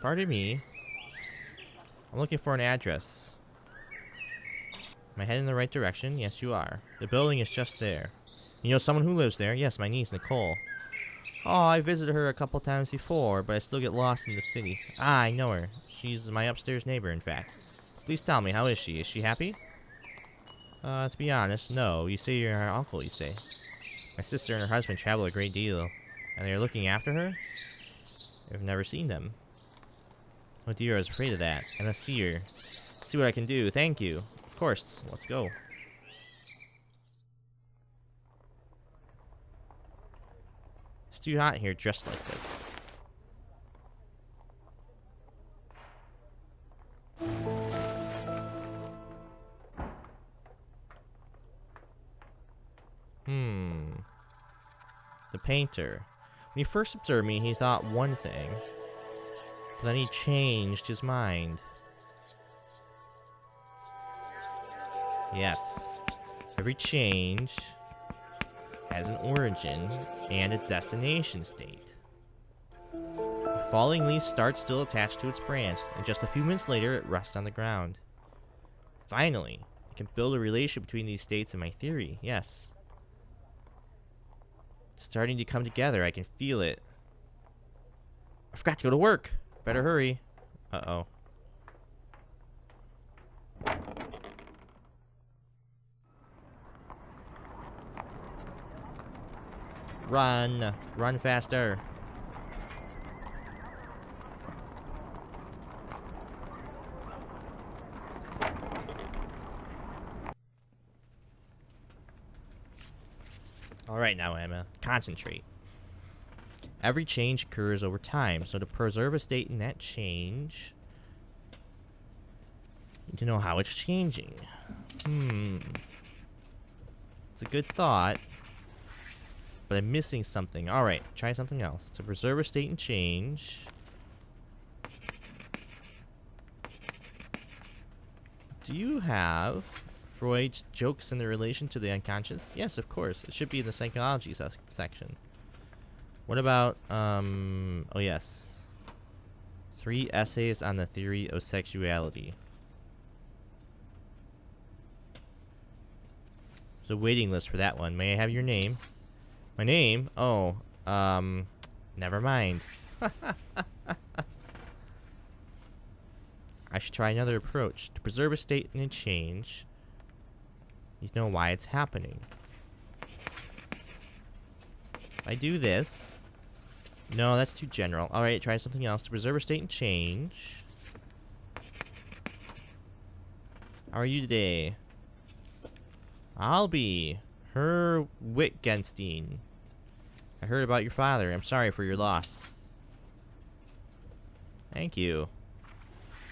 Pardon me. I'm looking for an address. Am I heading in the right direction? Yes, you are. The building is just there. You know someone who lives there? Yes, my niece, Nicole. Oh, I visited her a couple times before, but I still get lost in the city. Ah, I know her. She's my upstairs neighbor, in fact. Please tell me, how is she? Is she happy? To be honest, no. You say you're her uncle, you say. My sister and her husband travel a great deal, and they are looking after her? I've never seen them. Oh dear, I was afraid of that. I must see her. See what I can do. Thank you. Of course. Let's go. It's too hot here dressed like this. The painter. When he first observed me, he thought one thing. But then he changed his mind. Yes. Every change has an origin and a destination state. The falling leaf starts still attached to its branch, and just a few minutes later it rests on the ground. Finally, I can build a relation between these states in my theory, yes. It's starting to come together, I can feel it. I forgot to go to work. Better hurry. Uh-oh. Run. Run faster. Alright now, Emma. Concentrate. Every change occurs over time, so to preserve a state in that change, you need to know how it's changing. It's a good thought, but I'm missing something. Alright, try something else. To preserve a state in change, do you have Freud's jokes in the relation to the unconscious? Yes, of course. It should be in the psychology section. What about, oh yes. 3 essays on the theory of sexuality. There's a waiting list for that one. May I have your name? My name? Oh, never mind. I should try another approach. To preserve a state in a change, you know why it's happening. If I do this... No, that's too general. Alright, try something else. To preserve a state in change. How are you today? I'll be Herr Wittgenstein. I heard about your father. I'm sorry for your loss. Thank you.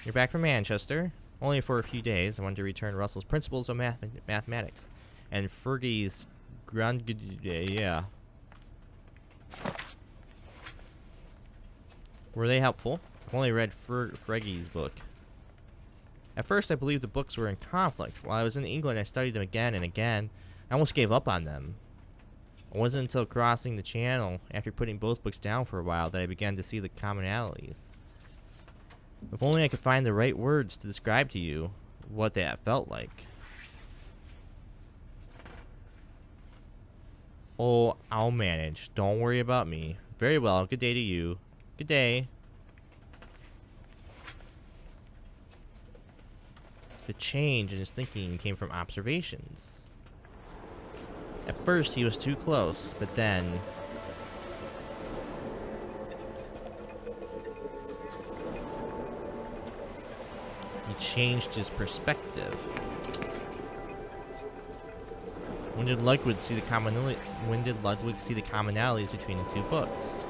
You're back from Manchester? Only for a few days. I wanted to return Russell's Principles of Mathematics and Fergie's yeah. Were they helpful? I've only read Fergie's book. At first, I believed the books were in conflict. While I was in England, I studied them again and again. I almost gave up on them. It wasn't until crossing the channel, after putting both books down for a while, that I began to see the commonalities. If only I could find the right words to describe to you what that felt like. Oh, I'll manage. Don't worry about me. Very well. Good day to you. Good day. The change in his thinking came from observations. At first, he was too close, but then... he changed his perspective. When did Ludwig see the commonalities between the two books?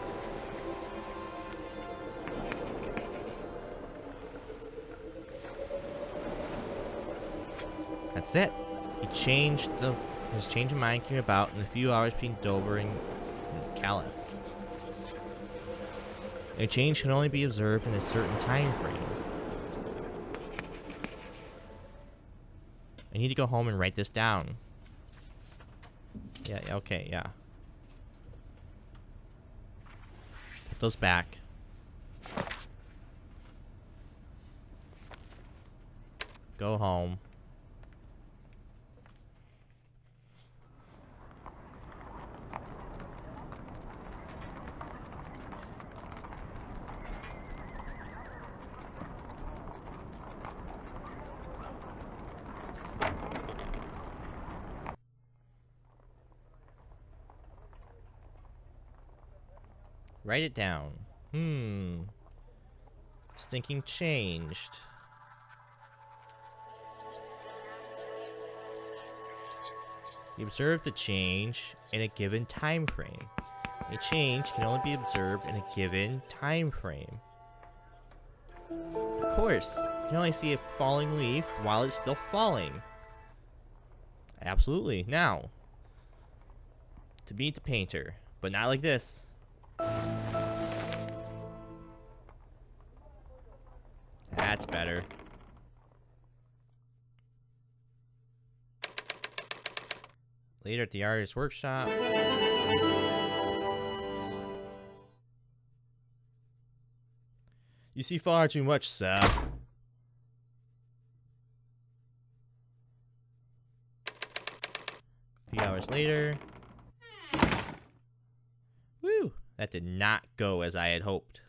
That's it. His change of mind came about in the few hours between Dover and Calais. A change can only be observed in a certain time frame. I need to go home and write this down. Yeah, okay, yeah. Put those back. Go home. Write it down. Thinking changed. You observe the change in a given time frame. A change can only be observed in a given time frame. Of course, you can only see a falling leaf while it's still falling. Absolutely. Now, to meet the painter, but not like this. That's better. Later at the artist's workshop. You see far too much, sir. A few hours later. Woo! That did not go as I had hoped.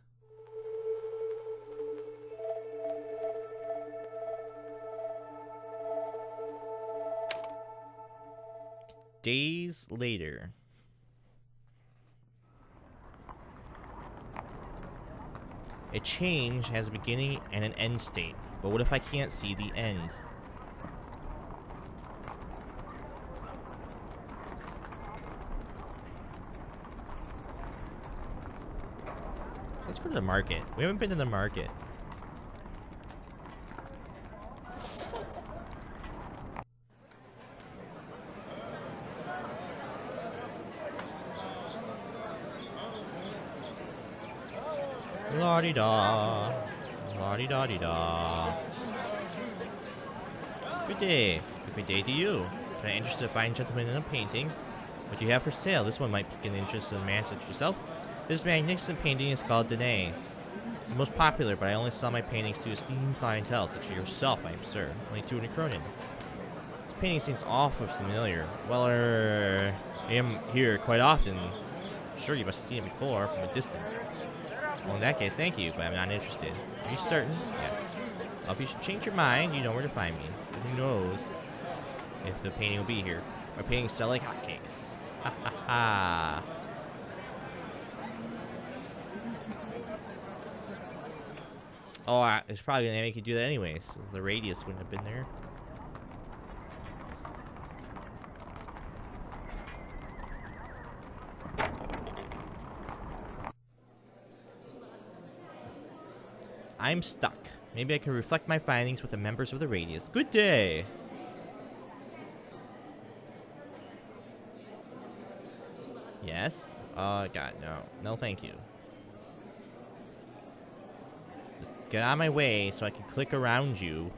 Days later. A change has a beginning and an end state, but what if I can't see the end? Let's go to the market. We haven't been to the market. La-di-da. La-di-da-di-da. Good day. Good day to you. Can I interest a fine gentleman in a painting? What do you have for sale? This one might pique an interest in the man such as yourself. This magnificent painting is called Danae. It's the most popular, but I only sell my paintings to esteemed clientele, such as yourself, I am sir. Only 200 kronen. This painting seems awful familiar. Well, I am here quite often. Sure, you must have seen it before from a distance. Well, in that case, thank you, but I'm not interested. Are you certain? Yes. Well, if you should change your mind, you know where to find me. But who knows if the painting will be here. My paintings sell like hotcakes. Ha ha ha. Oh, it's probably gonna make you do that anyways, so the radius wouldn't have been there. I'm stuck. Maybe I can reflect my findings with the members of the Radius. Good day! Yes? God, no. No, thank you. Just get out of my way so I can click around you.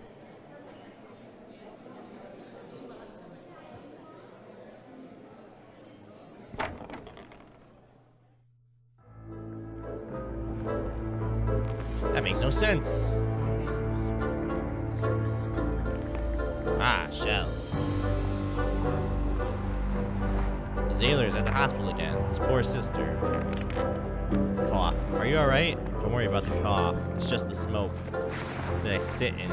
That makes no sense. Ah, Shell. Zayler's at the hospital again. His poor sister. Cough. Are you alright? Don't worry about the cough. It's just the smoke that I sit in.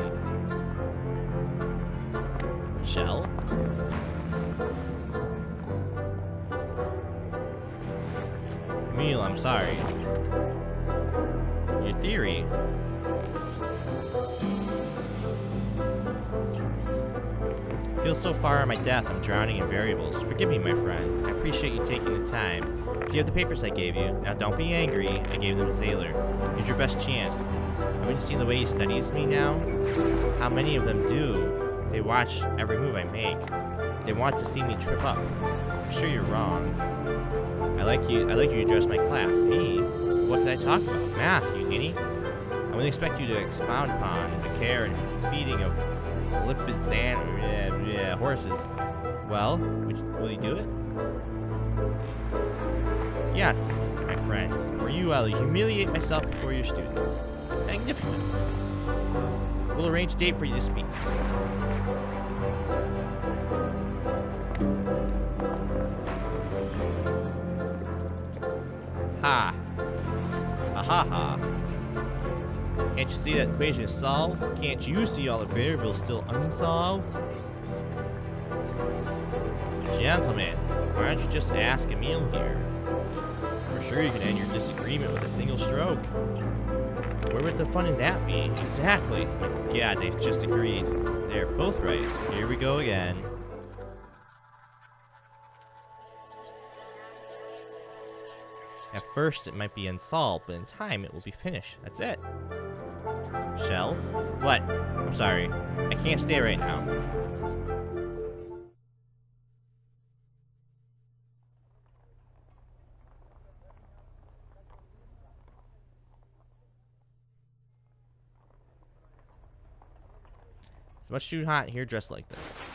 Shell? Emil, I'm sorry. Your theory. I feel so far on my death, I'm drowning in variables. Forgive me, my friend. I appreciate you taking the time. Do you have the papers I gave you? Now, don't be angry. I gave them to Sailor. Here's your best chance. Haven't you seen the way he studies me now? How many of them do? They watch every move I make. They want to see me trip up. I'm sure you're wrong. I like you to address my class. Me? What could I talk about? Math, you ninny. I wouldn't expect you to expound upon the care and feeding of lipids and horses. Well, will you do it? Yes, my friend. For you, I'll humiliate myself before your students. Magnificent. We'll arrange a date for you to speak. Ha. Ha. Can't you see that equation is solved? Can't you see all the variables still unsolved? Gentlemen, why don't you just ask Emil here? I'm sure you can end your disagreement with a single stroke. Where would the fun in that be? Exactly. My God, they've just agreed. They're both right. Here we go again. At first, it might be unsolved, but in time, it will be finished. That's it. Shell? What? I'm sorry. I can't stay right now. It's much too hot here dressed like this.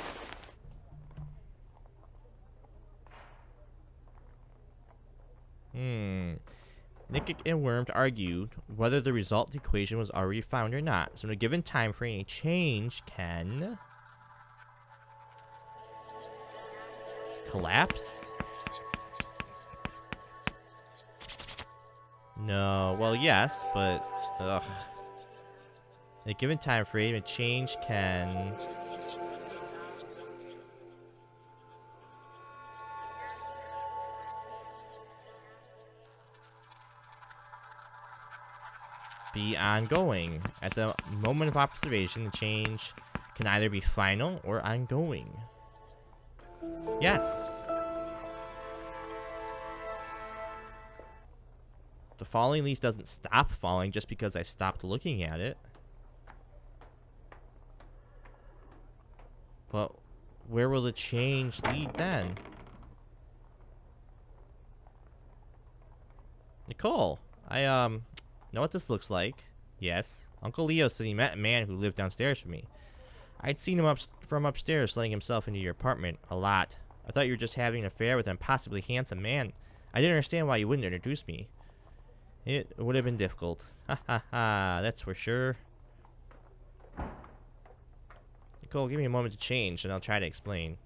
Nick and Worm argued whether the result of the equation was already found or not. So in a given time frame, a change can collapse? No. Well, yes, but ugh. In a given time frame, a change can be ongoing. At the moment of observation, the change can either be final or ongoing. Yes. The falling leaf doesn't stop falling just because I stopped looking at it. But where will the change lead then? Nicole, I know what this looks like. Yes. Uncle Leo said he met a man who lived downstairs from me. I'd seen him from upstairs letting himself into your apartment a lot. I thought you were just having an affair with an impossibly handsome man. I didn't understand why you wouldn't introduce me. It would have been difficult. Ha ha ha, that's for sure. Nicole, give me a moment to change and I'll try to explain.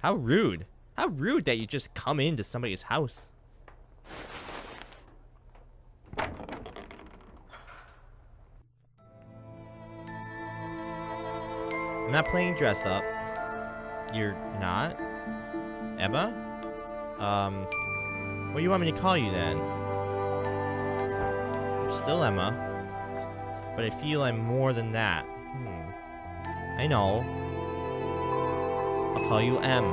How rude. How rude that you just come into somebody's house. I'm not playing dress up. You're not? Emma? What do you want me to call you then? I'm still Emma. But I feel I'm more than that. I know. I'll call you M.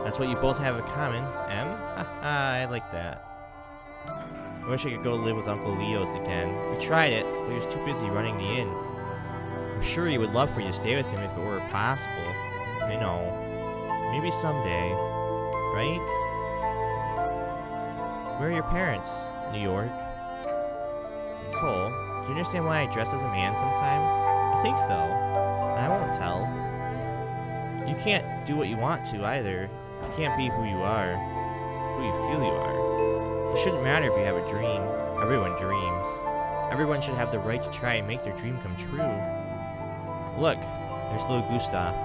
That's what you both have in common. M? Haha, I like that. I wish I could go live with Uncle Leo's again. We tried it, but he was too busy running the inn. I'm sure he would love for you to stay with him if it were possible. I know. Maybe someday. Right? Where are your parents? New York. Nicole, do you understand why I dress as a man sometimes? I think so. And I won't tell. You can't do what you want to either. You can't be who you are. Who you feel you are. It shouldn't matter if you have a dream. Everyone dreams. Everyone should have the right to try and make their dream come true. Look, there's little Gustav.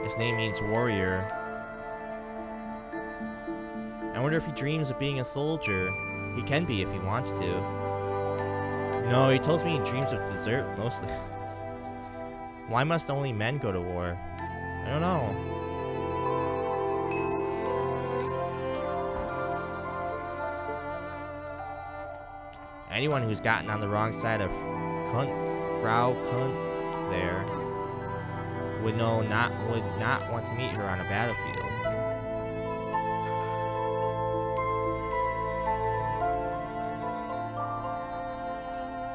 His name means warrior. I wonder if he dreams of being a soldier. He can be if he wants to. No, he tells me he dreams of dessert mostly. Why must only men go to war? I don't know. Anyone who's gotten on the wrong side of Frau Kuntz there would not want to meet her on a battlefield.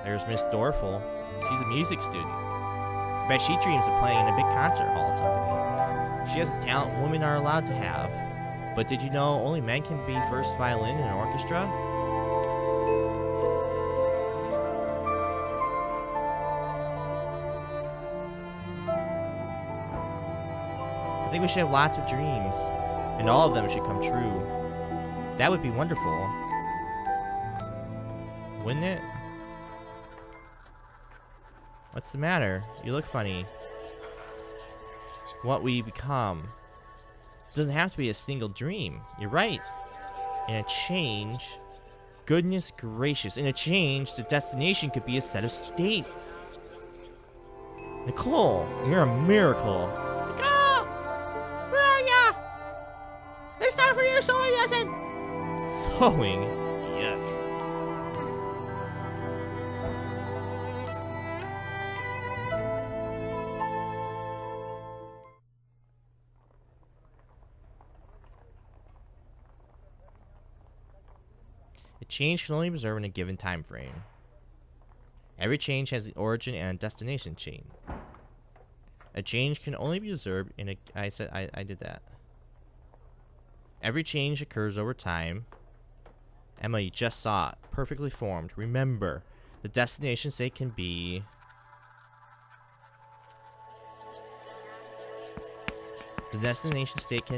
There's Miss Dorfel. She's a music student. I bet she dreams of playing in a big concert hall someday. She has the talent women are allowed to have. But did you know only men can be first violin in an orchestra? I think we should have lots of dreams, and all of them should come true. That would be wonderful. Wouldn't it? What's the matter? You look funny. What we become. Doesn't have to be a single dream. You're right. In a change, goodness gracious, in a change, the destination could be a set of states. Nicole, you're a miracle. Nicole! Where are ya? It's time for your sewing lesson! Sewing? Yuck. A change can only be observed in a given time frame. Every change has an origin and a destination chain. A change can only be observed in a... I did that. Every change occurs over time. Emma, you just saw it. Perfectly formed. Remember, the destination state can be... The destination state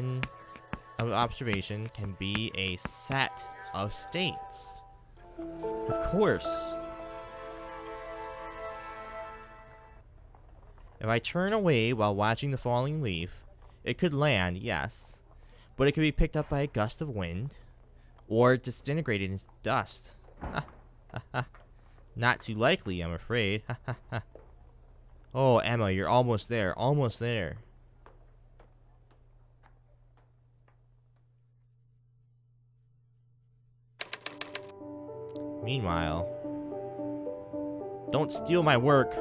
of observation can be a set of states. Of course. If I turn away while watching the falling leaf, it could land, yes, but it could be picked up by a gust of wind, or disintegrated into dust. Not too likely, I'm afraid. Oh, Emma, you're almost there, almost there. Meanwhile, don't steal my work.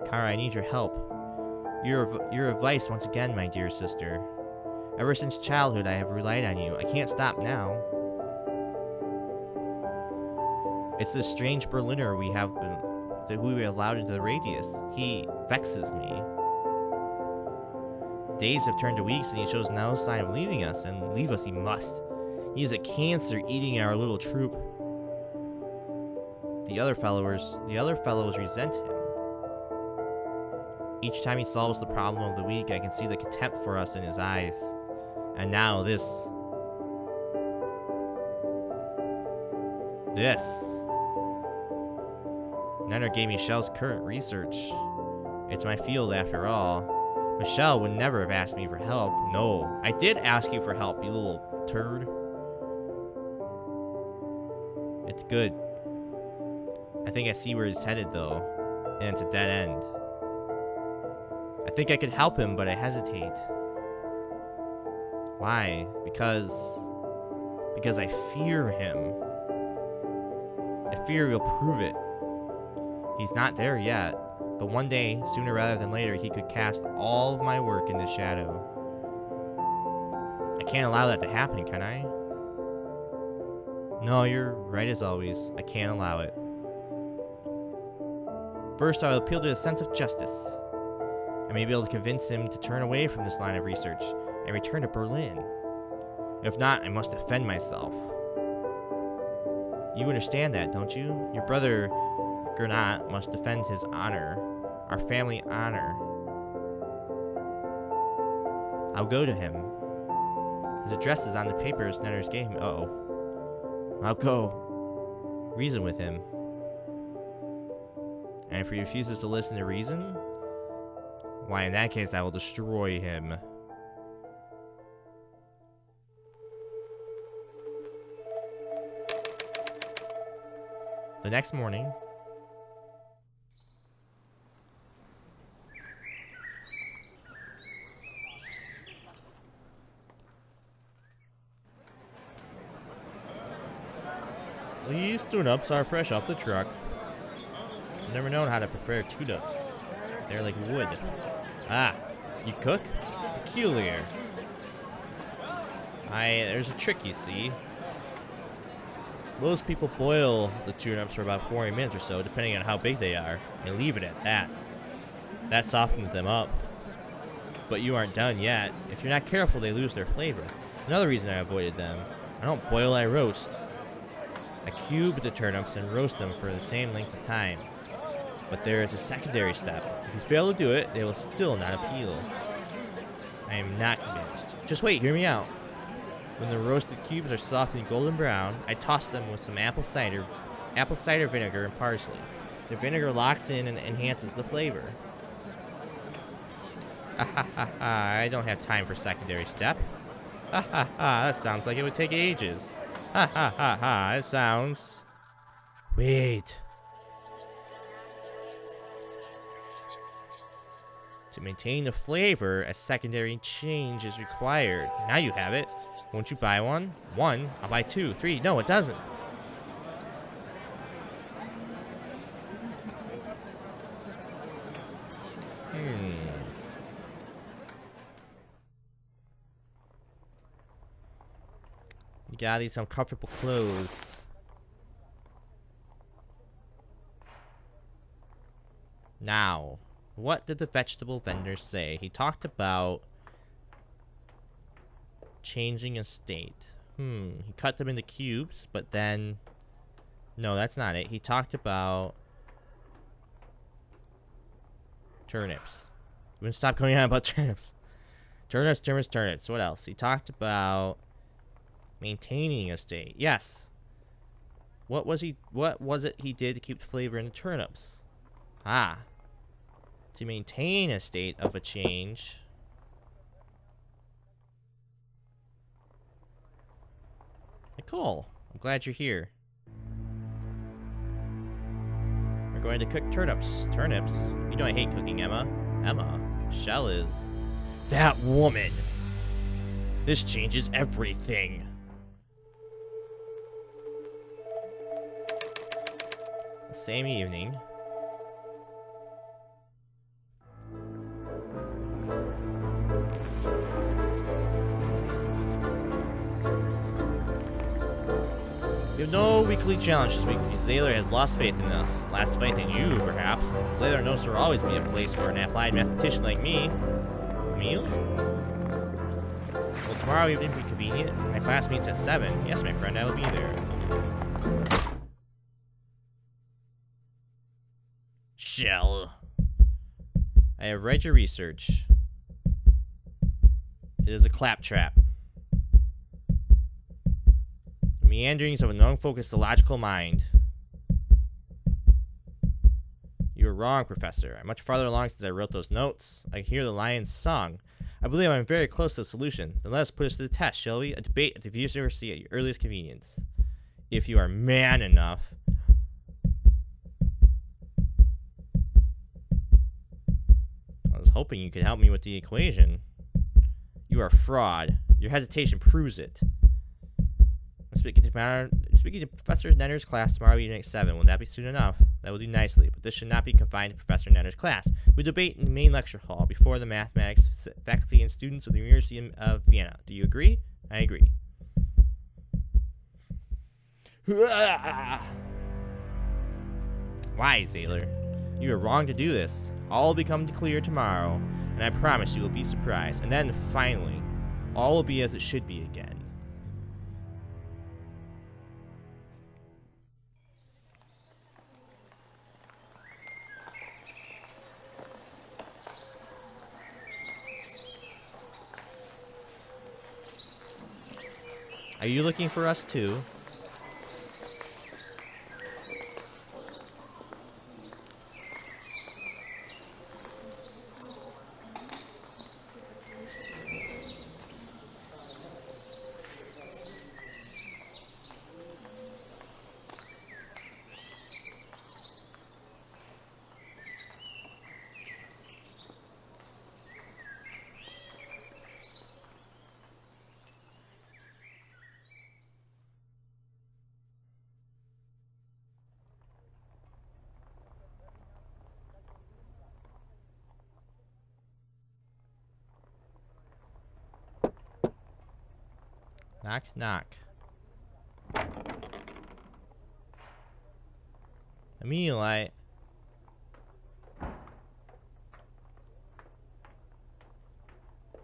Kara, I need your help. Your advice once again, my dear sister. Ever since childhood, I have relied on you. I can't stop now. It's this strange Berliner who we allowed into the radius. He vexes me. Days have turned to weeks, and he shows no sign of leaving us, and leave us he must. He is a cancer eating our little troop. The other fellows resent him. Each time he solves the problem of the week, I can see the contempt for us in his eyes. And now this. Nenner gave me Michelle's current research. It's my field after all. Michelle would never have asked me for help. No, I did ask you for help, you little turd. It's good. I think I see where he's headed, though. And it's a dead end. I think I could help him, but I hesitate. Why? Because I fear him. I fear he'll prove it. He's not there yet, but one day, sooner rather than later, he could cast all of my work into shadow. I can't allow that to happen, can I? No, you're right as always. I can't allow it. First, I will appeal to his sense of justice. I may be able to convince him to turn away from this line of research and return to Berlin. If not, I must defend myself. You understand that, don't you? Your brother, Gernot, must defend his honor, our family honor. I'll go to him. His address is on the papers Nenner's gave me. Uh-oh. I'll go. Reason with him. And if he refuses to listen to reason, why, in that case, I will destroy him. The next morning, these tune-ups are fresh off the truck. I've never known how to prepare tune-ups. They're like wood. Ah, you cook? Peculiar. There's a trick, you see. Most people boil the tune-ups for about 40 minutes or so, depending on how big they are, and leave it at that. That softens them up. But you aren't done yet. If you're not careful, they lose their flavor. Another reason I avoided them. I don't boil, I roast. I cube the turnips and roast them for the same length of time. But there is a secondary step. If you fail to do it, they will still not appeal. I am not convinced. Just wait, hear me out. When the roasted cubes are soft and golden brown, I toss them with some apple cider vinegar and parsley. The vinegar locks in and enhances the flavor. I don't have time for secondary step. That sounds like it would take ages. It sounds... Wait. To maintain the flavor, a secondary change is required. Now you have it. Won't you buy one? One? I'll buy two, three. No, it doesn't. You got these uncomfortable clothes. Now, what did the vegetable vendor say? He talked about changing a state. He cut them into cubes, but then... No, that's not it. He talked about turnips. I'm gonna stop going on about turnips. Turnips. What else? He talked about maintaining a state. Yes. What was it he did to keep the flavor in the turnips? To maintain a state of a change. Nicole, I'm glad you're here. We're going to cook turnips. Turnips? You know I hate cooking, Emma. Emma? Shell is... That woman! This changes everything. The same evening... We have no weekly challenge this week because Zaylor has lost faith in us. Lost faith in you, perhaps. Zaylor knows there will always be a place for an applied mathematician like me. Emil? Well, tomorrow evening be convenient. My class meets at 7. Yes, my friend, I will be there. Shell. I have read your research. It is a claptrap. Meanderings of an unfocused illogical mind. You were wrong, Professor. I'm much farther along since I wrote those notes. I hear the lion's song. I believe I'm very close to the solution. Then let us put us to the test, shall we? A debate at the university at your earliest convenience. If you are man enough. I was hoping you could help me with the equation. You are a fraud. Your hesitation proves it. Speaking to Professor Nenner's class tomorrow evening at 7. Will that be soon enough? That will do nicely, but this should not be confined to Professor Nenner's class. We debate in the main lecture hall before the mathematics faculty and students of the University of Vienna. Do you agree? I agree. Why, Zaylor? You are wrong to do this. All will become clear tomorrow, and I promise you will be surprised. And then, finally, all will be as it should be again. Are you looking for us too? Knock, knock. Emil,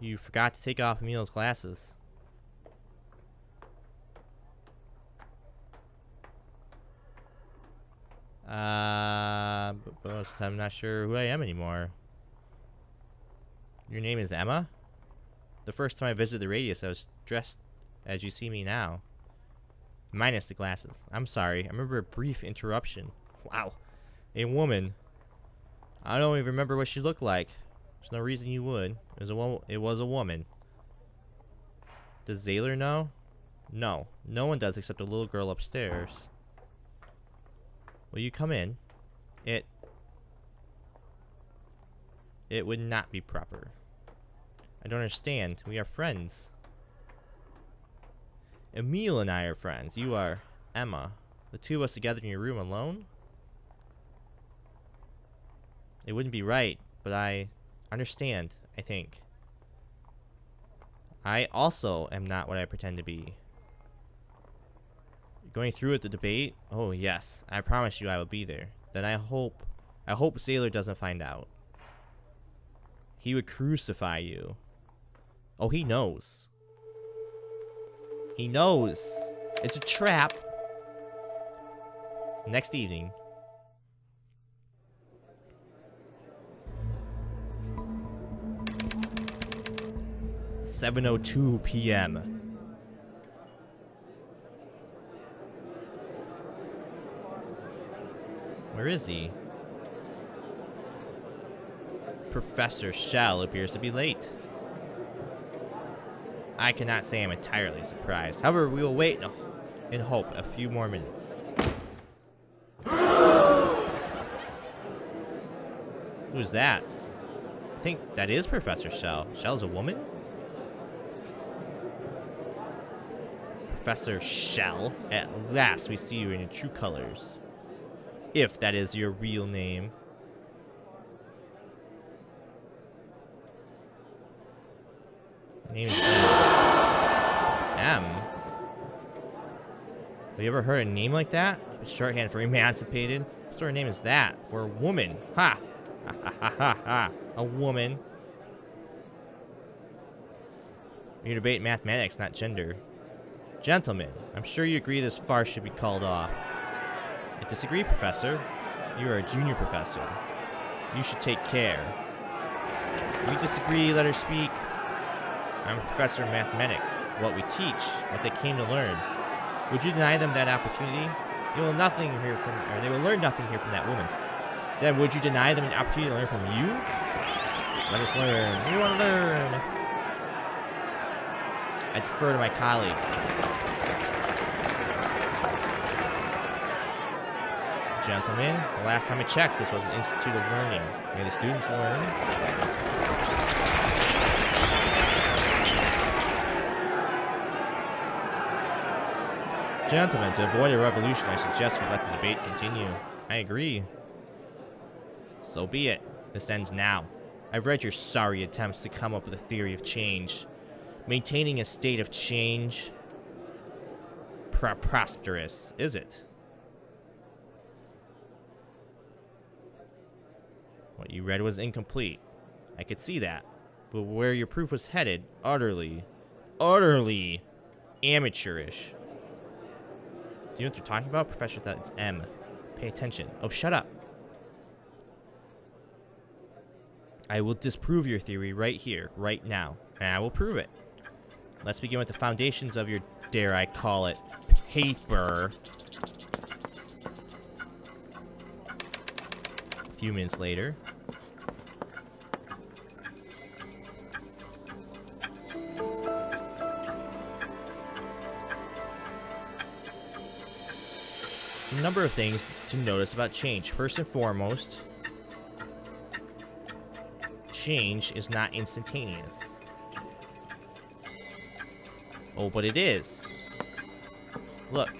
You forgot to take off Emil's glasses. but most of the time I'm not sure who I am anymore. Your name is Emma? The first time I visited the radius, I was dressed as you see me now. Minus the glasses. I'm sorry. I remember a brief interruption. Wow. A woman. I don't even remember what she looked like. There's no reason you would. It was a woman. Does Zaylor know? No. No one does except a little girl upstairs. Will you come in? It would not be proper. I don't understand. We are friends. Emil and I are friends. You are Emma. The two of us together in your room alone? It wouldn't be right, but I understand, I think. I also am not what I pretend to be. Going through with the debate? Oh yes, I promise you I will be there. Then I hope Sailor doesn't find out. He would crucify you. Oh, he knows. He knows. It's a trap. Next evening. "7:02 p.m. Where is he? Professor Shell appears to be late. I cannot say I'm entirely surprised. However, we will wait and hope a few more minutes. Who's that? I think that is Professor Shell. Shell's a woman? Professor Shell, at last we see you in your true colors. If that is your real name. My name is M. Have you ever heard a name like that? It's shorthand for emancipated. What sort of name is that? For a woman. Ha! Ha ha ha ha ha. A woman. You debate mathematics, not gender. Gentlemen, I'm sure you agree this farce should be called off. I disagree, Professor. You are a junior professor. You should take care. If you disagree, let her speak. I'm a professor of mathematics. What we teach, what they came to learn. Would you deny them that opportunity? They will learn nothing here from that woman. Then would you deny them an opportunity to learn from you? Let us learn. We want to learn. I defer to my colleagues. Gentlemen, the last time I checked, this was an institute of learning. May the students learn. Gentlemen, to avoid a revolution, I suggest we let the debate continue. I agree. So be it. This ends now. I've read your sorry attempts to come up with a theory of change. Maintaining a state of change. Prosperous, is it? What you read was incomplete. I could see that. But where your proof was headed, utterly amateurish. Do you know what they're talking about? Professor thought it's M. Pay attention. Oh, shut up. I will disprove your theory right here, right now. And I will prove it. Let's begin with the foundations of your, dare I call it, paper. A few minutes later. A number of things to notice about change. First and foremost, change is not instantaneous. Oh, but it is. Look.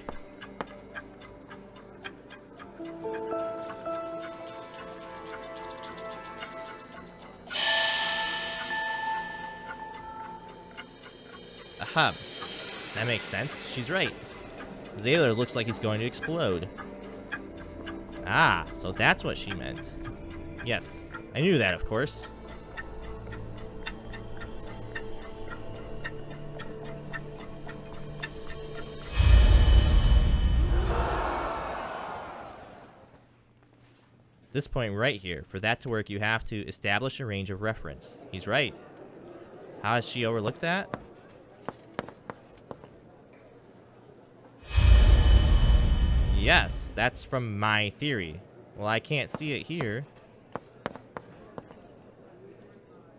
Aha. That makes sense. She's right. Zaylor looks like he's going to explode. Ah, so that's what she meant. Yes, I knew that, of course. This point right here. For that to work, you have to establish a range of reference. He's right. How has she overlooked that? Yes, that's from my theory. Well, I can't see it here.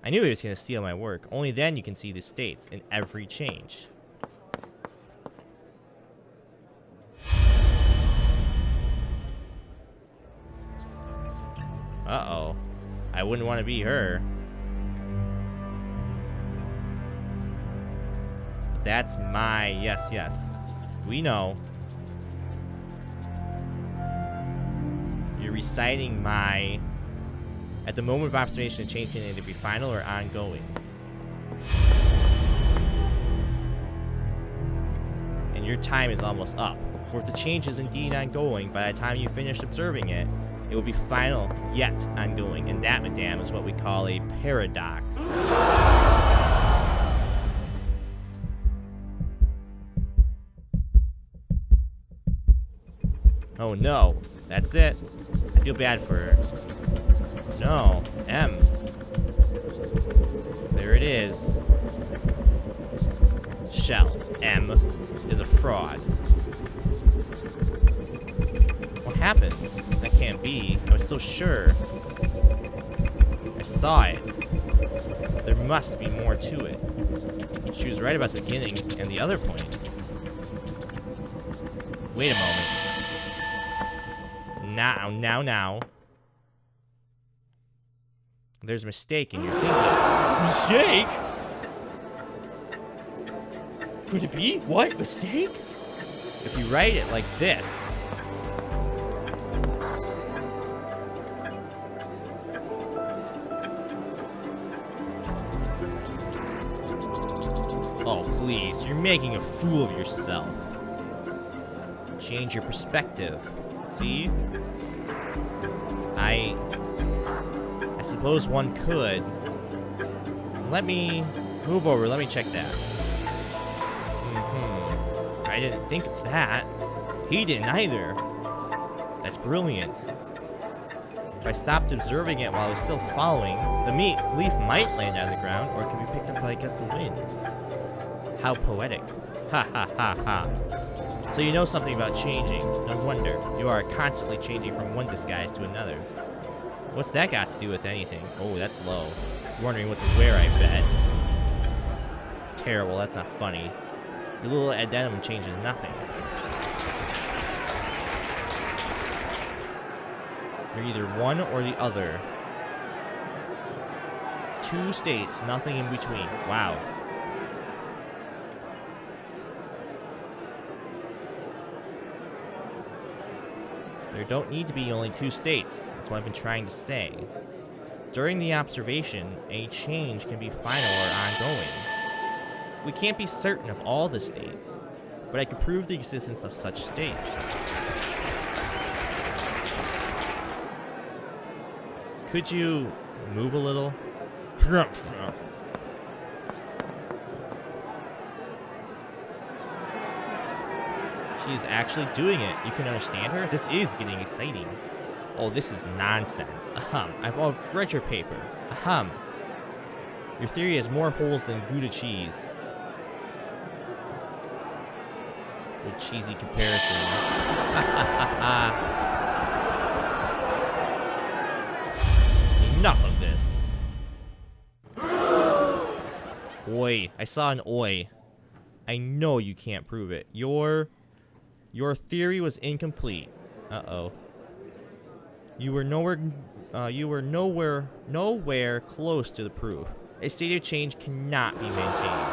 I knew he was going to steal my work. Only then you can see the states in every change. Uh-oh. I wouldn't want to be her. That's my... Yes, yes. We know. You're reciting my... At the moment of observation, the change can either be final or ongoing. And your time is almost up. For if the change is indeed ongoing, by the time you finish observing it, it will be final yet ongoing. And that, madame, is what we call a paradox. Oh no, that's it. I feel bad for her. No, M. There it is. Shell. M is a fraud. What happened? That can't be. I was so sure. I saw it. There must be more to it. She was right about the beginning and the other points. Wait a moment. Now. There's a mistake in your thinking. Mistake? Could it be? What? Mistake? If you write it like this. Oh, please. You're making a fool of yourself. Change your perspective. See? I suppose one could. Let me move over. Let me check that. I didn't think of that. He didn't either. That's brilliant. If I stopped observing it while I was still following, the leaf might land on the ground, or it could be picked up by, I guess, the wind. How poetic. Ha ha ha ha. So you know something about changing. No wonder. You are constantly changing from one disguise to another. What's that got to do with anything? Oh, that's low. Wondering what to wear, I bet. Terrible, that's not funny. Your little addendum changes nothing. You're either one or the other. Two states, nothing in between. Wow. There don't need to be only two states. That's what I've been trying to say. During the observation, a change can be final or ongoing. We can't be certain of all the states, but I can prove the existence of such states. Could you move a little? She is actually doing it. You can understand her? This is getting exciting. Oh, this is nonsense. Ahem. I've read your paper. Ahem. Your theory has more holes than Gouda cheese. What cheesy comparison. Enough of this. Oi. I saw an oi. I know you can't prove it. Your theory was incomplete. Uh-oh. You were nowhere close to the proof. A state of change cannot be maintained.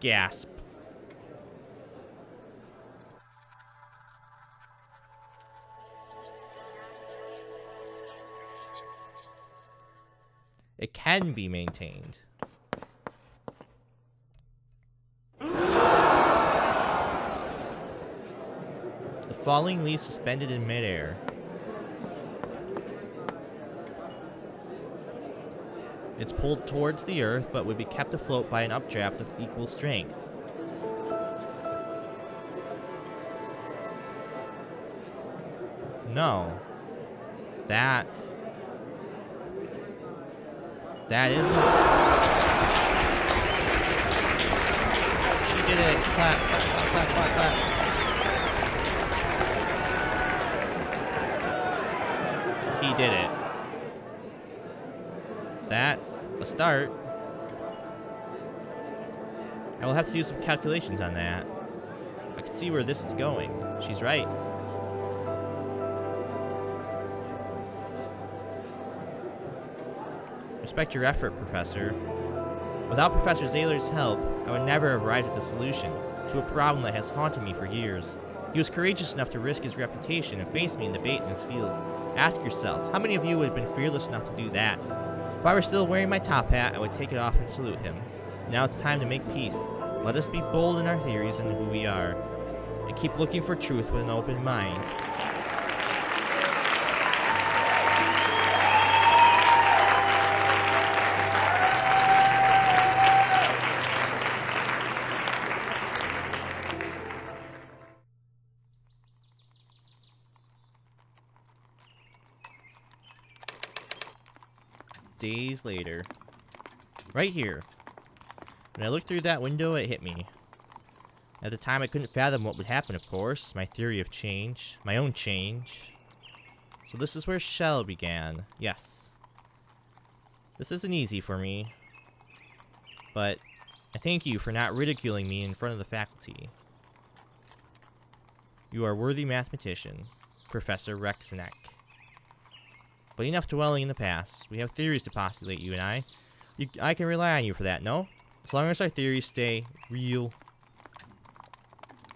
Gasp. It can be maintained. The falling leaf suspended in midair. It's pulled towards the earth, but would be kept afloat by an updraft of equal strength. No. That isn't... She did it. Clap, clap, clap, clap, clap, clap. He did it. That's a start. I will have to do some calculations on that. I can see where this is going. She's right. Respect your effort, Professor. Without Professor Zayler's help, I would never have arrived at the solution to a problem that has haunted me for years. He was courageous enough to risk his reputation and face me in debate in this field. Ask yourselves, how many of you would have been fearless enough to do that? If I were still wearing my top hat, I would take it off and salute him. Now it's time to make peace. Let us be bold in our theories and who we are, and keep looking for truth with an open mind. Days later. Right here. When I looked through that window, it hit me. At the time, I couldn't fathom what would happen, of course. My theory of change. My own change. So this is where Shell began. Yes. This isn't easy for me. But I thank you for not ridiculing me in front of the faculty. You are a worthy mathematician, Professor Rexneck. But enough dwelling in the past. We have theories to postulate, you and I. I can rely on you for that, no? As long as our theories stay real.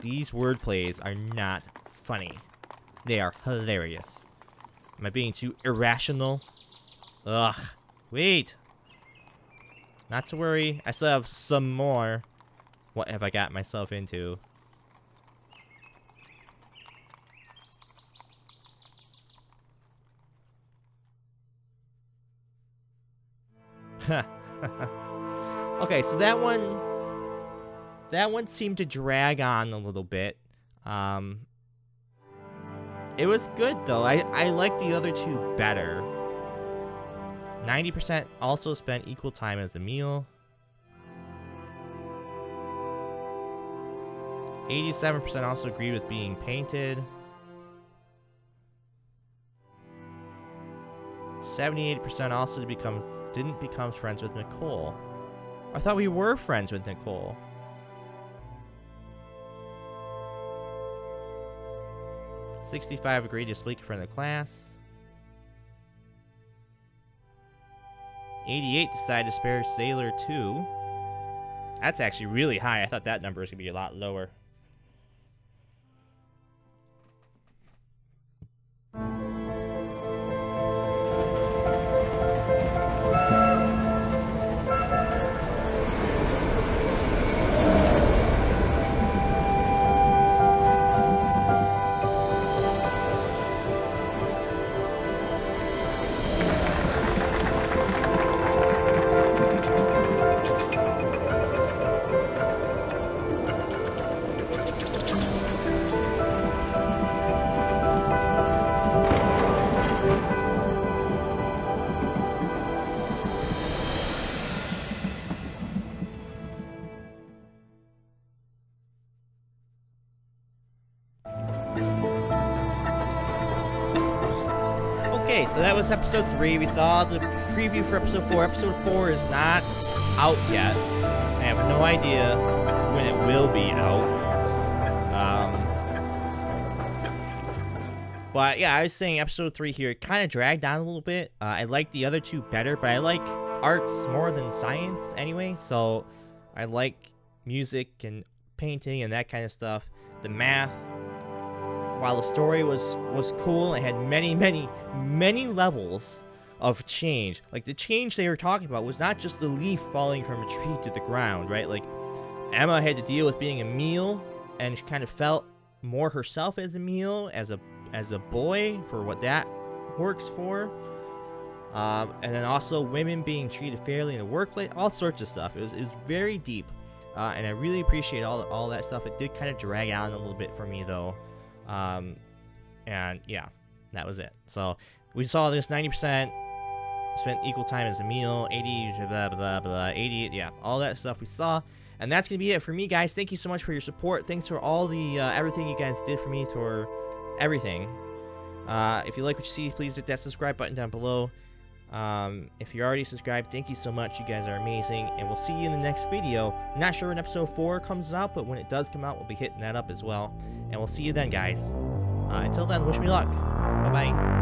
These wordplays are not funny. They are hilarious. Am I being too irrational? Ugh. Wait. Not to worry. I still have some more. What have I got myself into? Okay, so that one seemed to drag on a little bit. It was good though. I liked the other two better. 90% also spent equal time as Emil. 87% also agreed with being painted. 78% also didn't become friends with Nicole. I thought we were friends with Nicole. $65 agreed to split in front of the class. 88 decided to spare Sailor 2. That's actually really high. I thought that number was going to be a lot lower. Okay, so that was episode 3. We saw the preview for episode 4. Episode 4 is not out yet. I have no idea when it will be out. But yeah, I was saying episode 3 here, it kind of dragged on a little bit. I like the other two better, but I like arts more than science anyway. So I like music and painting and that kind of stuff. The math. While the story was cool, it had many levels of change. Like, the change they were talking about was not just the leaf falling from a tree to the ground, right? Like, Emma had to deal with being Emil, and she kind of felt more herself as Emil, as a boy, for what that works for. And then also women being treated fairly in the workplace, all sorts of stuff. It was very deep, and I really appreciate all that stuff. It did kind of drag out a little bit for me, though. And yeah, that was it. So We saw this 90% spent equal time as Emil, 80, blah, blah, blah, 80, yeah, all that stuff we saw. And that's going to be it for me, guys. Thank you so much for your support. Thanks for all the, everything you guys did for me, for everything. If you like what you see, please hit that subscribe button down below. If you're already subscribed, thank you so much. You guys are amazing. And we'll see you in the next video. I'm not sure when episode 4 comes out, but when it does come out, we'll be hitting that up as well. And we'll see you then, guys. Until then, wish me luck. Bye-bye.